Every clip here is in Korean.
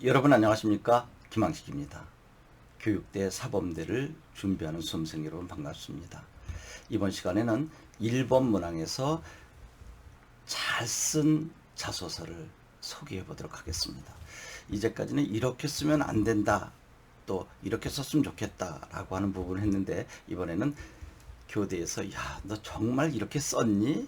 여러분 안녕하십니까? 김항식입니다. 교육대 사범대를 준비하는 수험생 여러분 반갑습니다. 이번 시간에는 1번 문항에서 잘 쓴 자소서를 소개해 보도록 하겠습니다. 이제까지는 이렇게 쓰면 안 된다, 또 이렇게 썼으면 좋겠다 라고 하는 부분을 했는데, 이번에는 교대에서 야, 너 정말 이렇게 썼니?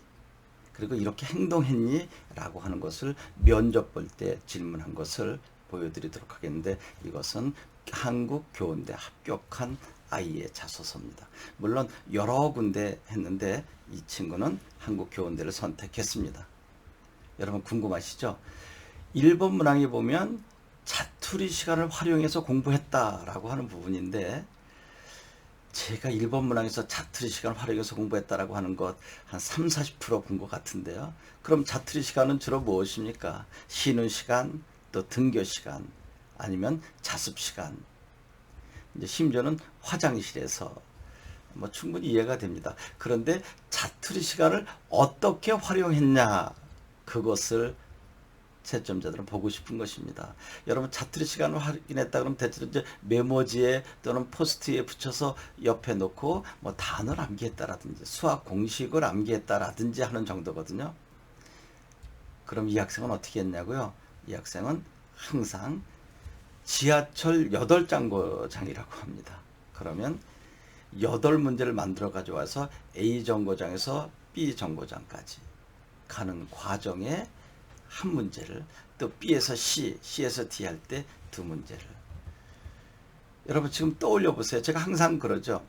그리고 이렇게 행동했니? 라고 하는 것을 면접 볼 때 질문한 것을 보여드리도록 하겠는데, 이것은 한국교원대 합격한 아이의 자소서입니다. 물론 여러 군데 했는데 이 친구는 한국교원대를 선택했습니다. 여러분 궁금하시죠? 1번 문항에 보면 자투리 시간을 활용해서 공부했다라고 하는 부분인데, 제가 1번 문항에서 자투리 시간을 활용해서 공부했다라고 하는 것 한 30-40% 본 것 같은데요. 그럼 자투리 시간은 주로 무엇입니까? 쉬는 시간, 또 등교 시간, 아니면 자습 시간, 이제 심지어는 화장실에서 충분히 이해가 됩니다. 그런데 자투리 시간을 어떻게 활용했냐, 그것을 채점자들은 보고 싶은 것입니다. 여러분 자투리 시간을 확인했다 그러면 대체로 이제 메모지에 또는 포스트에 붙여서 옆에 놓고 단어를 암기했다라든지 수학 공식을 암기했다라든지 하는 정도거든요. 그럼 이 학생은 어떻게 했냐고요? 이 학생은 항상 지하철 8정거장이라고 합니다. 그러면 8문제를 만들어 가져와서 A 정거장에서 B 정거장까지 가는 과정에 한 문제를, 또 B에서 C, C에서 D 할 때 두 문제를. 여러분 지금 떠올려 보세요. 제가 항상 그러죠.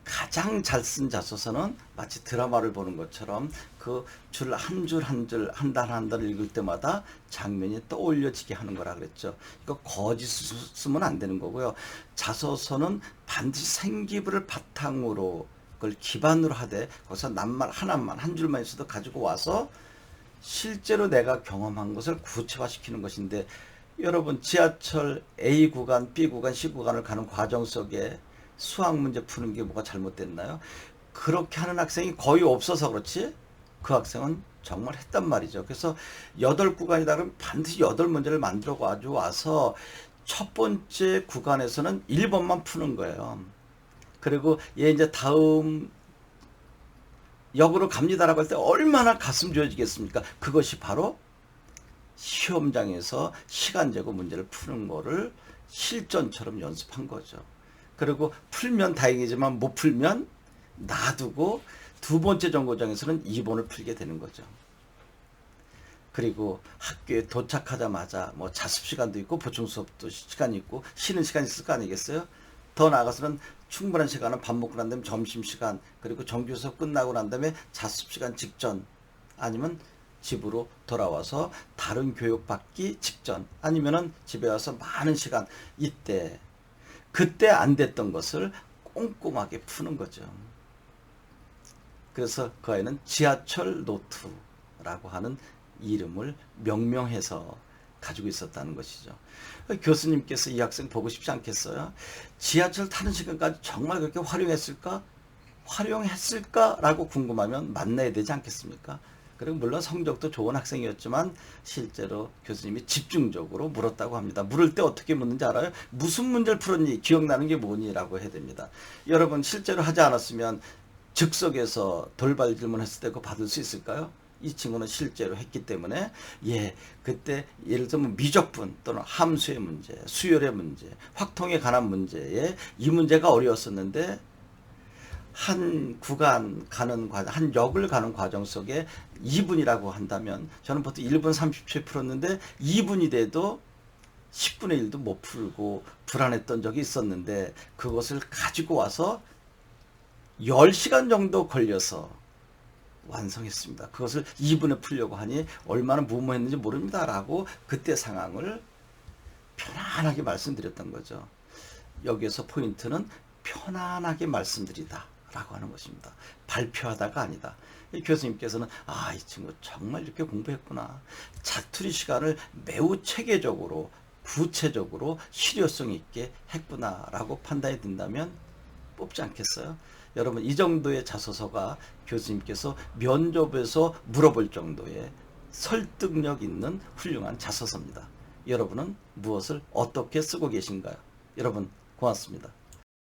가장 잘 쓴 자소서는 마치 드라마를 보는 것처럼 그 줄 한 줄 한 줄, 한 달 한 달을 읽을 때마다 장면이 떠올려지게 하는 거라 그랬죠. 이거 거짓을 쓰면 안 되는 거고요. 자소서는 반드시 생기부를 바탕으로, 그걸 기반으로 하되 거기서 낱말 하나만, 한 줄만 있어도 가지고 와서 실제로 내가 경험한 것을 구체화시키는 것인데, 여러분 지하철 A 구간, B 구간, C 구간을 가는 과정 속에 수학 문제 푸는 게 뭐가 잘못됐나요? 그렇게 하는 학생이 거의 없어서 그렇지, 그 학생은 정말 했단 말이죠. 그래서 8구간이다 그러면 반드시 8문제를 만들어 가지고 와서 첫 번째 구간에서는 1번만 푸는 거예요. 그리고 얘 이제 다음 역으로 갑니다라고 할 때 얼마나 가슴 조여지겠습니까? 그것이 바로 시험장에서 시간 재고 문제를 푸는 거를 실전처럼 연습한 거죠. 그리고 풀면 다행이지만 못 풀면 놔두고 두 번째 정거장에서는 2번을 풀게 되는 거죠. 그리고 학교에 도착하자마자 자습 시간도 있고 보충 수업도 시간이 있고 쉬는 시간이 있을 거 아니겠어요? 더 나아가서는 충분한 시간은 밥 먹고 난 다음에 점심시간, 그리고 정규 수업 끝나고 난 다음에 자습 시간 직전, 아니면 집으로 돌아와서 다른 교육 받기 직전, 아니면은 집에 와서 많은 시간, 이때 그때 안 됐던 것을 꼼꼼하게 푸는 거죠. 그래서 그 아이는 지하철 노트라고 하는 이름을 명명해서 가지고 있었다는 것이죠. 교수님께서 이 학생 보고 싶지 않겠어요? 지하철 타는 시간까지 정말 그렇게 활용했을까? 활용했을까라고 궁금하면 만나야 되지 않겠습니까? 그리고 물론 성적도 좋은 학생이었지만 실제로 교수님이 집중적으로 물었다고 합니다. 물을 때 어떻게 묻는지 알아요? 무슨 문제를 풀었니? 기억나는 게 뭐니? 라고 해야 됩니다. 여러분 실제로 하지 않았으면 즉석에서 돌발 질문했을 때 그거 받을 수 있을까요? 이 친구는 실제로 했기 때문에, 그때 예를 들면 미적분 또는 함수의 문제, 수열의 문제, 확통에 관한 문제에 이 문제가 어려웠었는데, 한 구간 가는 과정, 한 역을 가는 과정 속에 2분이라고 한다면, 저는 보통 1분 30초에 풀었는데 2분이 돼도 10분의 1도 못 풀고 불안했던 적이 있었는데, 그것을 가지고 와서 10시간 정도 걸려서 완성했습니다. 그것을 2분에 풀려고 하니 얼마나 무모했는지 모릅니다 라고 그때 상황을 편안하게 말씀드렸던 거죠. 여기에서 포인트는 편안하게 말씀드리다 라고 하는 것입니다. 발표하다가 아니다. 교수님께서는 이 친구 정말 이렇게 공부했구나, 자투리 시간을 매우 체계적으로 구체적으로 실효성 있게 했구나 라고 판단이 든다면 뽑지 않겠어요? 여러분 이 정도의 자소서가 교수님께서 면접에서 물어볼 정도의 설득력 있는 훌륭한 자소서입니다. 여러분은 무엇을 어떻게 쓰고 계신가요? 여러분 고맙습니다.